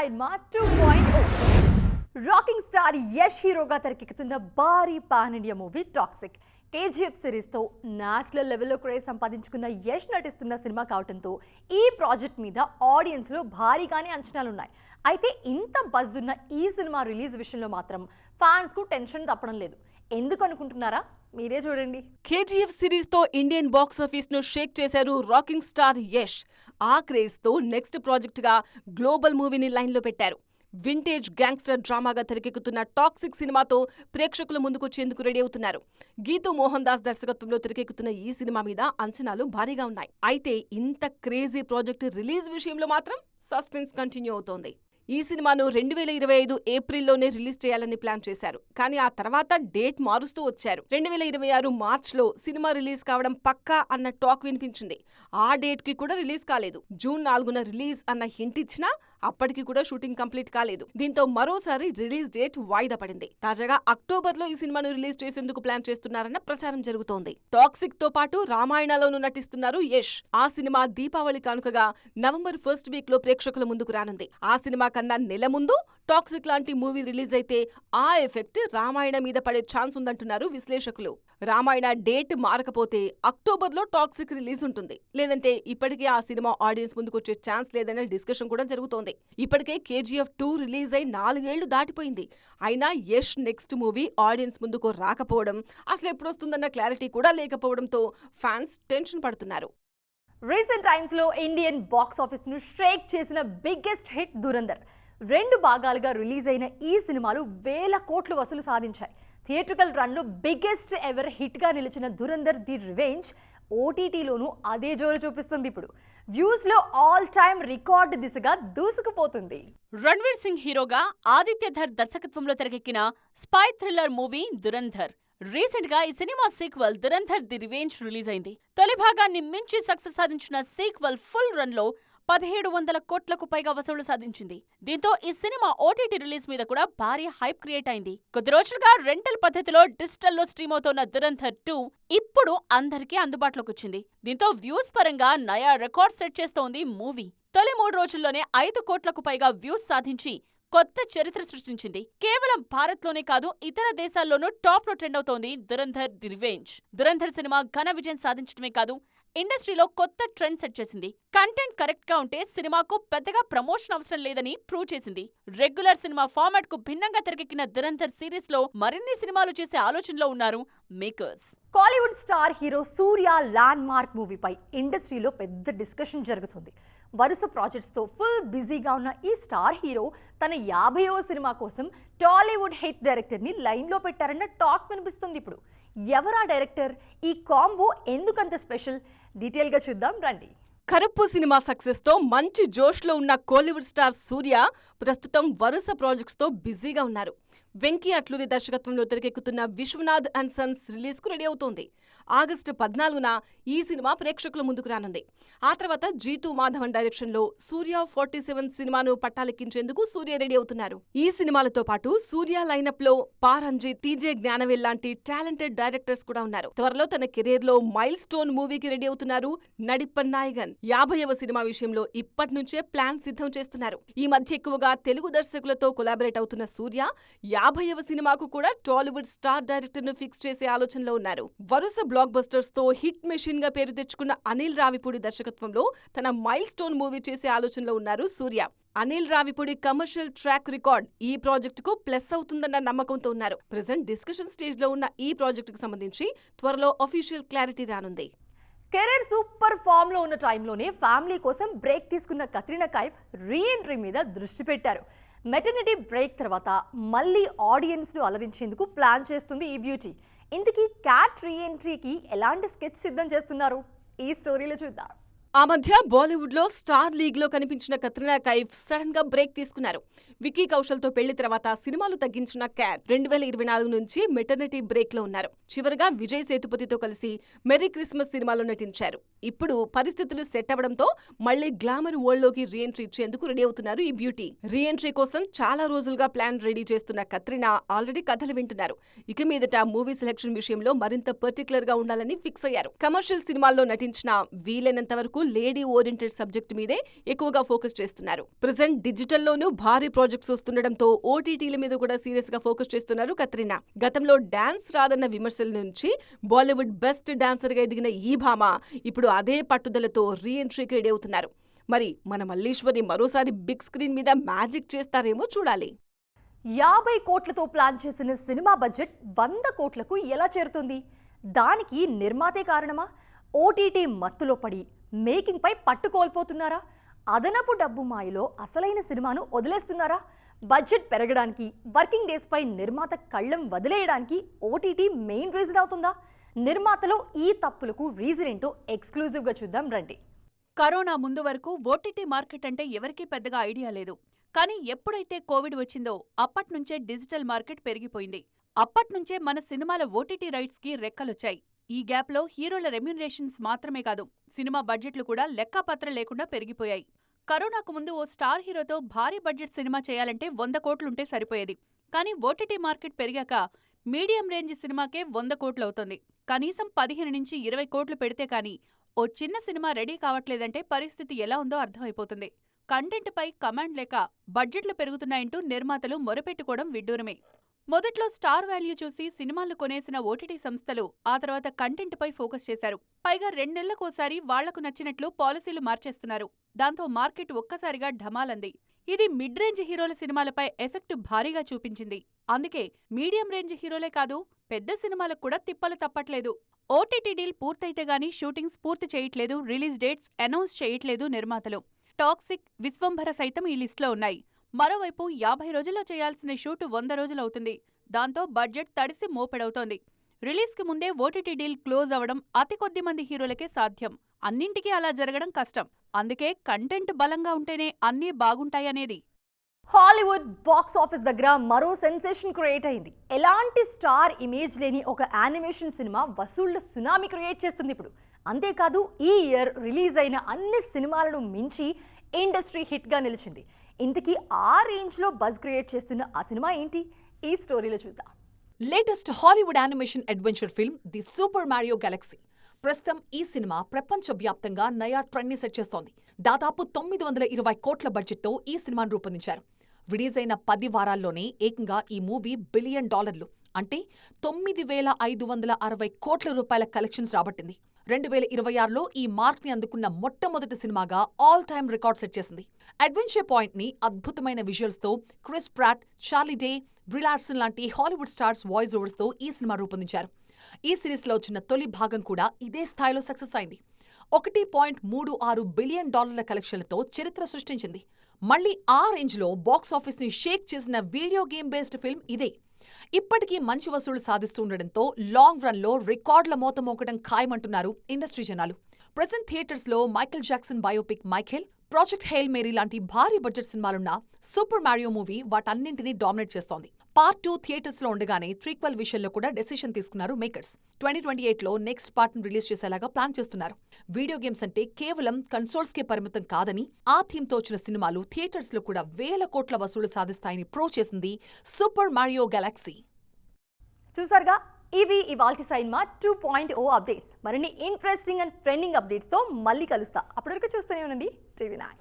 సైన్మా 2.0 rocking star Yash హీరోగా తెరకెక్కుతున్న భారీ pan India movie Toxic. KGF సిరీస్తో నేషనల్ లెవెల్లో క్రేజ్ సంపాదించుకున్న యష్ నటిస్తున్న సినిమా కావడంతో ఈ ప్రాజెక్ట్ మీద ఆడియన్స్లో భారీగానే అంచనాలున్నాయి. అయితే ఇంత బజ్ ఉన్న ఈ సినిమా రిలీజ్ విషయంలో మాత్రం ఫ్యాన్స్కు టెన్షన్ తప్పడం లేదు. ఎందుకు అనుకుంటున్నారా? మీరే చూడండి. కేజీఎఫ్ సిరీస్ తో ఇండియన్ బాక్స్ ఆఫీస్ ను షేక్ చేశారు రాకింగ్ స్టార్ యష్. ఆ క్రేజ్ తో నెక్స్ట్ ప్రాజెక్ట్ గా గ్లోబల్ మూవీని లైన్ లో పెట్టారు. వింటేజ్ గ్యాంగ్స్టర్ డ్రామాగా తెరకెక్కుతున్న టాక్సిక్ సినిమాతో ప్రేక్షకుల ముందుకొచ్చేందుకు రెడీ అవుతున్నారు. గీతూ మోహన్ దాస్ దర్శకత్వంలో తెరకెక్కుతున్న ఈ సినిమా మీద అంచనాలు భారీగా ఉన్నాయి. అయితే ఇంత క్రేజీ ప్రాజెక్ట్ రిలీజ్ విషయంలో మాత్రం సస్పెన్స్ కంటిన్యూ అవుతోంది. ఈ సినిమాను 2025 ఏప్రిల్లోనే రిలీజ్ చేయాలని ప్లాన్ చేశారు. కానీ ఆ తర్వాత డేట్ మారుస్తూ వచ్చారు. 2026 మార్చ్లో సినిమా రిలీజ్ కావడం పక్కా అన్న టాక్ వినిపించింది. ఆ డేట్ కి కూడా రిలీజ్ కాలేదు. జూన్ 4న రిలీజ్ అన్న హింట్ ఇచ్చినా అప్పటికి కూడా షూటింగ్ కంప్లీట్ కాలేదు. దీంతో మరోసారి రిలీజ్ డేట్ వాయిదా పడింది. తాజాగా అక్టోబర్లో ఈ సినిమాను రిలీజ్ చేసేందుకు ప్లాన్ చేస్తున్నారన్న ప్రచారం జరుగుతోంది. టాక్సిక్ తో పాటు రామాయణలోనూ నటిస్తున్నారు యష్. ఆ సినిమా దీపావళి కానుకగా నవంబర్ 1st వీక్ లో ప్రేక్షకుల ముందుకు రానుంది. ఆ సినిమా కన్నా నెల ముందు టాక్సిక్ లాంటి మూవీ రిలీజ్ అయితే ఆ ఎఫెక్ట్ రామాయణ మీద పడే ఛాన్స్ ఉందంటున్నారు విశ్లేషకులు. రామాయణ డేట్ మారకపోతే అక్టోబర్లో టాక్సిక్ రిలీజ్ ఉంటుంది. లేదంటే ఇప్పటికే ఆ సినిమా ఆడియన్స్ ముందుకు వచ్చే ఛాన్స్ లేదనే డిస్కషన్ కూడా జరుగుతోంది. ఇప్పటికే KGF 2 రిలీజ్ అయి 4 ఏళ్లు దాటిపోయింది. అయినా యష్ నెక్స్ట్ మూవీ ఆడియన్స్ ముందుకు రాకపోవడం, అసలు ఎప్పుడొస్తుందన్న క్లారిటీ కూడా లేకపోవడంతో ఫ్యాన్స్ టెన్షన్ పడుతున్నారు. రీసెంట్ టైమ్స్ లో ఇండియన్ బాక్స్ ఆఫీస్ ను షేక్ చేసిన బిగ్గెస్ట్ హిట్ దురంధర్. 2 భాగాలుగా రిలీజ్ అయిన ఈ సినిమాలు వేల కోట్లు వసూలు సాధించాయి. థియేట్రికల్ రన్ లో బిగ్గెస్ట్ ఎవర్ హిట్ గా నిలిచిన దురంధర్ ది రివెంజ్ ఓటీటీలోనూ అదే జోరు చూపిస్తుంది. ఇప్పుడు వ్యూస్ లో ఆల్ టైమ్ రికార్డ్ దిశగా దూసుకుపోతుంది. రణ్వీర్ సింగ్ హీరోగా ఆదిత్య ధర్ దర్శకత్వంలో తెరకెక్కిన spy thriller movie Dhurandhar. Recent గా ఈ cinema sequel Dhurandhar the revenge release అయింది. తొలి భాగాన్ని మించి సక్సెస్ సాధించిన సీక్వెల్ ఫుల్ రన్ లో 1700 కోట్లకు పైగా వసూళ్లు సాధించింది. దీంతో ఈ సినిమా ఓటీటీ రిలీజ్ మీద కూడా భారీ హైప్ క్రియేట్ అయింది. కొద్ది రోజులుగా రెంటల్ పద్ధతిలో డిజిటల్లో స్ట్రీమ్ అవుతున్న దురంధర్ 2 ఇప్పుడు అందరికీ అందుబాటులోకి వచ్చింది. దీంతో వ్యూస్ పరంగా నయా రికార్డ్ సెట్ చేస్తోంది మూవీ. తొలి 3 రోజుల్లోనే 5 కోట్లకు పైగా వ్యూస్ సాధించి కొత్త చరిత్ర సృష్టించింది. కేవలం భారత్లోనే కాదు, ఇతర దేశాల్లోనూ టాప్ లో ట్రెండ్ అవుతోంది Dhurandhar the revenge. Dhurandhar cinema ఘన విజయం సాధించడమే కాదు, ఇండస్ట్రీలో కొత్త ట్రెండ్ సెట్ చేసింది. కంటెంట్ కరెక్ట్ గా ఉంటే సినిమాకు పెద్దగా ప్రమోషన్ అవసరం లేదని ప్రూవ్ చేసింది. రెగ్యులర్ సినిమా ఫార్మాట్ కు భిన్నంగా తెరకెక్కిన దురంధర్ సిరీస్ లో మరిన్ని సినిమాలు చేసే ఆలోచనలో ఉన్నారు మేకర్స్. కాలీవుడ్ స్టార్ హీరో సూర్య ల్యాండ్ మార్క్ మూవీపై ఇండస్ట్రీలో పెద్ద డిస్కషన్ జరుగుతుంది. వరుస ప్రాజెక్ట్స్ తో ఫుల్ బిజీగా ఉన్న ఈ స్టార్ హీరో తన 50వ సినిమా కోసం టాలీవుడ్ హిట్ డైరెక్టర్ ని లైన్ లో పెట్టారన్న టాక్ వినిపిస్తుంది. ఇప్పుడు ఎవరా డైరెక్టర్? ఈ కాంబో ఎందుకంత స్పెషల్? డీటెయిల్ గా చూద్దాం రండి. కరుప్పు సినిమా సక్సెస్ తో మంచి జోష్ లో ఉన్న కోలీవుడ్ స్టార్ సూర్య ప్రస్తుతం వరుస ప్రాజెక్ట్స్ తో బిజీగా ఉన్నారు. వెంకీ అట్లూరి దర్శకత్వంలో తెరకెక్కుతున్న విశ్వనాథ్ అండ్ సన్స్ రిలీజ్ కు రెడీ అవుతోంది. ఆగస్టు 14న ఈ సినిమా ప్రేక్షకుల ముందుకు రానుంది. ఆ తర్వాత జీతూ మాధవన్ డైరెక్షన్ లో సూర్య 47 సినిమాను పట్టాలెక్కించేందుకు సూర్య రెడీ అవుతున్నారు. ఈ సినిమాలతో పాటు సూర్య లైనప్ లో పారంజీ, టీజే జ్ఞానవేల్ లాంటి టాలెంటెడ్ డైరెక్టర్స్ కూడా ఉన్నారు. త్వరలో తన కెరీర్ లో మైల్ స్టోన్ మూవీకి రెడీ అవుతున్నారు నడిప్పన్ నాయగన్. 50వ సినిమా విషయంలో ఇప్పటి నుంచే ప్లాన్ సిద్ధం చేస్తున్నారు. ఈ మధ్య ఎక్కువగా తెలుగు దర్శకులతో కొలాబరేట్ అవుతున్న సూర్య 50వ సినిమాకు కూడా టాలీవుడ్ స్టార్ డైరెక్టర్ ను ఫిక్స్ చేసే ఆలోచనలో ఉన్నారు. వరుస బ్లాక్ బస్టర్స్ తో హిట్ మెషిన్ గా పేరు తెచ్చుకున్న అనిల్ రావిపూడి దర్శకత్వంలో తన మైల్ స్టోన్ మూవీ చేసే ఆలోచనలో ఉన్నారు Surya. Anil Ravipudi commercial track record ఈ ప్రాజెక్ట్ కు ప్లస్ అవుతుందన్న నమ్మకంతో ఉన్నారు. ప్రెజెంట్ డిస్కషన్ స్టేజ్ లో ఉన్న ఈ ప్రాజెక్ట్ కు సంబంధించి త్వరలో అఫీషియల్ క్లారిటీ రానుంది. కెరీర్ సూపర్ ఫామ్ లో ఉన్న టైంలోనే ఫ్యామిలీ కోసం బ్రేక్ తీసుకున్న కత్రినా కైఫ్ రీ ఎంట్రీ మీద దృష్టి పెట్టారు. మెటర్నిటీ బ్రేక్ తర్వాత మళ్ళీ ఆడియన్స్ ను అలరించేందుకు ప్లాన్ చేస్తుంది ఈ బ్యూటీ. ఇంతకీ క్యాట్ రీ ఎంట్రీకి ఎలాంటి స్కెచ్ సిద్ధం చేస్తున్నారు? ఈ స్టోరీలో చూద్దాం. ఆ మధ్య బాలీవుడ్ లో స్టార్ లీగ్ లో కనిపించిన కత్రినా కైఫ్ సడన్ గా బ్రేక్ తీసుకున్నారు. విక్కీ కౌశల్ తో పెళ్లి తర్వాత సినిమాలు తగ్గించిన క్యాట్ 2024 నుంచి మెటర్నిటీ బ్రేక్ లో ఉన్నారు. చివరగా విజయ్ సేతుపతితో కలిసి మెరీ క్రిస్మస్ సినిమాలో నటించారు. ఇప్పుడు పరిస్థితులు సెట్ అవ్వడంతో మళ్లీ గ్లామర్ వరల్డ్ లోకి రీ ఎంట్రీ ఇచ్చేందుకు రెడీ అవుతున్నారు ఈ బ్యూటీ. రీ ఎంట్రీ కోసం చాలా రోజులుగా ప్లాన్ రెడీ చేస్తున్న కత్రినా ఆల్రెడీ కథలు వింటున్నారు. ఇక మీదట మూవీ సెలెక్షన్ విషయంలో మరింత పర్టికులర్ గా ఉండాలని ఫిక్స్ అయ్యారు. కమర్షియల్ సినిమాల్లో నటించిన వీలైనంత వరకు లేడీ ఓరియంటెడ్ సబ్జెక్ట్ మీదే ఎక్కువగా ఫోకస్ చేస్తున్నారు. ప్రెజెంట్ డిజిటల్లోనూ భారీ ప్రాజెక్ట్స్ వస్తుండటంతో ఓటీటీల మీద కూడా సీరియస్ గా ఫోకస్ చేస్తున్నారు కత్రినా. గతంలో డాన్స్ రాదన్న విమర్శల నుంచి బాలీవుడ్ బెస్ట్ డాన్సర్ గా ఎదిగిన ఈ భామ ఇప్పుడు అదే పట్టుదలతో రీ ఎంట్రీకి రెడీ అవుతున్నారు. మరి మన మల్లీశ్వరి మరోసారి బిగ్ స్క్రీన్ మీద మ్యాజిక్ చేస్తారేమో చూడాలి. 50 కోట్లతో ప్లాన్ చేసిన సినిమా బడ్జెట్ 100 కోట్లకు ఎలా చేరుతుంది? దానికి నిర్మాతే కారణమా? ఓటీటీ మత్తులో పడి మేకింగ్ పై పట్టు కోల్పోతున్నారా? అదనపు డబ్బు మాయలో అసలైన సినిమాను వదిలేస్తున్నారా? బడ్జెట్ పెరగడానికి, వర్కింగ్ డేస్ పై నిర్మాత కళ్ళం వదిలేయడానికి ఓటీటీ మెయిన్ రీజన్ అవుతుందా? నిర్మాతలో ఈ తప్పులకు రీజన్ ఏంటో ఎక్స్క్లూజివ్గా చూద్దాం రండి. కరోనా ముందు వరకు ఓటీటీ మార్కెట్ అంటే ఎవరికీ పెద్దగా ఐడియా లేదు. కానీ ఎప్పుడైతే కోవిడ్ వచ్చిందో అప్పట్నుంచే డిజిటల్ మార్కెట్ పెరిగిపోయింది. అప్పట్నుంచే మన సినిమాల ఓటీటీ రైట్స్ కి రెక్కలొచ్చాయి. ఈ గ్యాప్లో హీరోల రెమ్యునరేషన్స్ మాత్రమే కాదు, సినిమా బడ్జెట్లు కూడా లెక్కాపత్ర లేకుండా పెరిగిపోయాయి. కరోనాకు ముందు ఓ స్టార్ హీరోతో భారీ బడ్జెట్ సినిమా చేయాలంటే 100 కోట్లుంటే సరిపోయేది. కానీ ఓటీటీ మార్కెట్ పెరిగాక మీడియం రేంజ్ సినిమాకే 100 కోట్లవుతోంది. కనీసం 15 నుంచి 20 కోట్లు పెడితే కానీ ఓ చిన్న సినిమా రెడీ కావట్లేదంటే పరిస్థితి ఎలా ఉందో అర్థమైపోతుంది. కంటెంట్ పై కమాండ్ లేక బడ్జెట్లు పెరుగుతున్నాయంటూ నిర్మాతలు మొరపెట్టుకోవడం విడ్డూరమే. మొదట్లో స్టార్ వాల్యూ చూసి సినిమాలు కొనేసిన ఓటీటీ సంస్థలు ఆ తర్వాత కంటెంట్ పై ఫోకస్ చేశారు. పైగా 2 నెలలకోసారి వాళ్లకు నచ్చినట్లు పాలసీలు మార్చేస్తున్నారు. దాంతో మార్కెట్ ఒక్కసారిగా ఢమాలంది. ఇది మిడ్ రేంజ్ హీరోల సినిమాలపై ఎఫెక్ట్ భారీగా చూపించింది. అందుకే మీడియం రేంజ్ హీరోలే కాదు, పెద్ద సినిమాలకు కూడా తిప్పలు తప్పట్లేదు. ఓటీటీ డీల్ పూర్తయితే గానీ షూటింగ్స్ పూర్తి చేయట్లేదు, రిలీజ్ డేట్స్ అనౌన్స్ చేయట్లేదు నిర్మాతలు. టాక్సిక్, విశ్వంభర సైతం ఈ లిస్టులో ఉన్నాయి. మరోవైపు 50 రోజుల్లో చేయాల్సిన షూట్ 100 రోజులవుతుంది. దాంతో బడ్జెట్ తడిసి మోపెడవుతోంది. రిలీజ్కి ముందే ఓటీటీ డీల్ క్లోజ్ అవడం అతి కొద్ది మంది హీరోలకే సాధ్యం. అన్నింటికీ అలా జరగడం కష్టం. అందుకే కంటెంట్ బలంగా ఉంటేనే అన్నీ బాగుంటాయనేది. హాలీవుడ్ బాక్స్ ఆఫీస్ దగ్గర మరో సెన్సేషన్ క్రియేట్ అయింది. ఎలాంటి స్టార్ ఇమేజ్ లేని ఒక యానిమేషన్ సినిమా వసూళ్ల సునామీ క్రియేట్ చేస్తుంది ఇప్పుడు. అంతేకాదు ఈ ఇయర్ రిలీజ్ అయిన అన్ని సినిమాలను మించి ఇండస్ట్రీ హిట్గా నిలిచింది. ఇంతకీ ఆ రేంజ్లో బజ్ క్రియేట్ చేస్తున్న ఆ సినిమా ఏంటి? ఈ స్టోరీలో చూద్దాం. Latest Hollywood animation adventure film the super Mario Galaxy. ప్రస్తుతం ఈ సినిమా ప్రపంచవ్యాప్తంగా నయా ట్రెండ్ని సెట్ చేస్తోంది. దాదాపు 920 కోట్ల బడ్జెట్తో ఈ సినిమాను రూపొందించారు. రిలీజ్ అయిన 10 వారాల్లోనే ఏకంగా ఈ మూవీ $1 బిలియన్ అంటే 9,560 కోట్ల రూపాయల కలెక్షన్స్ రాబట్టింది. 2026లో ఈ మార్క్ ని అందుకున్న మొట్టమొదటి సినిమాగా ఆల్ టైమ్ రికార్డ్ సెట్ చేసింది. అడ్వెంచర్ పాయింట్ ని అద్భుతమైన విజువల్స్ తో Chris Pratt, Charlie Day, Brie Larson లాంటి హాలీవుడ్ స్టార్స్ వాయిస్ ఓవర్స్ తో ఈ సినిమా రూపొందించారు. ఈ సిరీస్ లో వచ్చిన తొలి భాగం కూడా ఇదే స్థాయిలో సక్సెస్ అయింది. $1.36 బిలియన్ కలెక్షన్లతో చరిత్ర సృష్టించింది. మళ్లీ ఆ రేంజ్ లో బాక్సాఫీస్ ని షేక్ చేసిన వీడియో గేమ్ బేస్డ్ ఫిల్మ్ ఇదే. ఇప్పటికీ మంచి వసూళ్లు సాధిస్తుండటంతో లాంగ్ రన్ లో రికార్డుల మోత మోకడం ఖాయమంటున్నారు ఇండస్ట్రీ జనాలు. ప్రెజెంట్ థియేటర్స్ లో Michael Jackson biopic Michael, project Hail Mary లాంటి భారీ బడ్జెట్ సినిమాలున్న సూపర్ మారియో మూవీ వాటన్నింటినీ డామినేట్ చేస్తోంది. పార్ట్ 2 థియేటర్స్ లో ఉండగానే ప్రీక్వెల్ విషయంలో కూడా డెసిషన్ తీసుకున్నారు మేకర్స్. 2028లో నెక్స్ట్ పార్ట్ ని రిలీజ్ చేసేలాగా ప్లాన్ చేస్తున్నారు. వీడియో గేమ్స్ అంటే కేవలం కన్సోల్స్ కే పరిమితం కాదని, ఆ థీమ్ తో వచ్చిన సినిమాలు థియేటర్స్ లో కూడా వేల కోట్ల వసూలు సాధిస్తాయని ప్రూవ్ చేసింది సూపర్ మారియో గెలాక్సీ. చూసారుగా, ఇవి ఇవాల్టి సినిమా 2.0 అప్డేట్స్. మరిన్ని ఇంట్రెస్టింగ్ అండ్ ట్రెండింగ్ అప్డేట్స్ తో మళ్ళీ కలుస్తా. అప్పటివరకు చూస్తూనే ఉండండి టీవీ9.